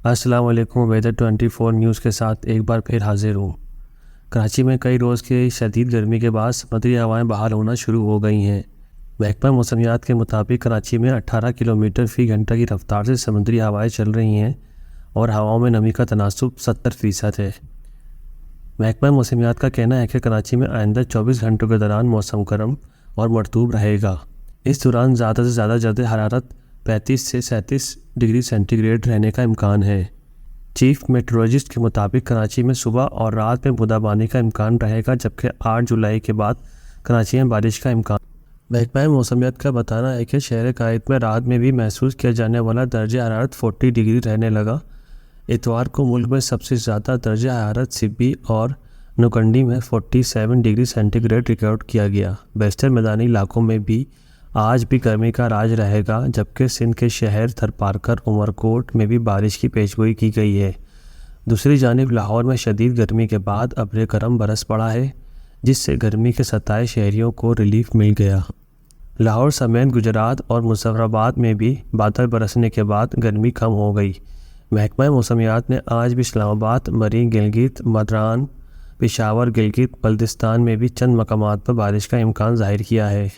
السلام علیکم۔ Weather 24 news کے ساتھ ایک بار پھر حاضر ہوں۔ کراچی میں کئی روز کی شدید گرمی کے بعد سمندری ہوائیں بحال ہونا شروع ہو گئی ہیں۔ محکمہ موسمیات کے مطابق کراچی میں 18 کلومیٹر فی گھنٹہ کی رفتار سے سمندری ہوائیں چل رہی ہیں اور ہواؤں میں نمی کا تناسب 70% ہے۔ محکمہ موسمیات کا کہنا ہے کہ کراچی میں آئندہ 24 گھنٹوں کے دوران موسم گرم اور مرطوب رہے گا۔ اس دوران زیادہ سے زیادہ درجہ حرارت 35 سے 37 ڈگری سینٹی گریڈ رہنے کا امکان ہے۔ چیف میٹرولوجسٹ کے مطابق کراچی میں صبح اور رات میں بوندا باندی کا امکان رہے گا، جبکہ 8 جولائی کے بعد کراچی میں بارش کا امکان۔ محکمہ موسمیات کا بتانا ہے کہ شہر قائد میں رات میں بھی محسوس کیا جانے والا درجہ حرارت 40 ڈگری رہنے لگا۔ اتوار کو ملک میں سب سے زیادہ درجہ حرارت سبی اور نوکنڈی میں 47 ڈگری سینٹی گریڈ ریکارڈ کیا گیا۔ بیشتر میدانی علاقوں میں بھی آج بھی گرمی کا راج رہے گا، جبکہ سندھ کے شہر تھرپارکر عمرکوٹ میں بھی بارش کی پیشگوئی کی گئی ہے۔ دوسری جانب لاہور میں شدید گرمی کے بعد ابر کرم برس پڑا ہے، جس سے گرمی کے ستائے شہریوں کو ریلیف مل گیا۔ لاہور سمیت گجرات اور مظفرآباد میں بھی بادل برسنے کے بعد گرمی کم ہو گئی۔ محکمہ موسمیات نے آج بھی اسلام آباد، مری، گلگت، مدران، پشاور، گلگت بلتستان میں بھی چند مقامات پر بارش کا امکان ظاہر کیا ہے۔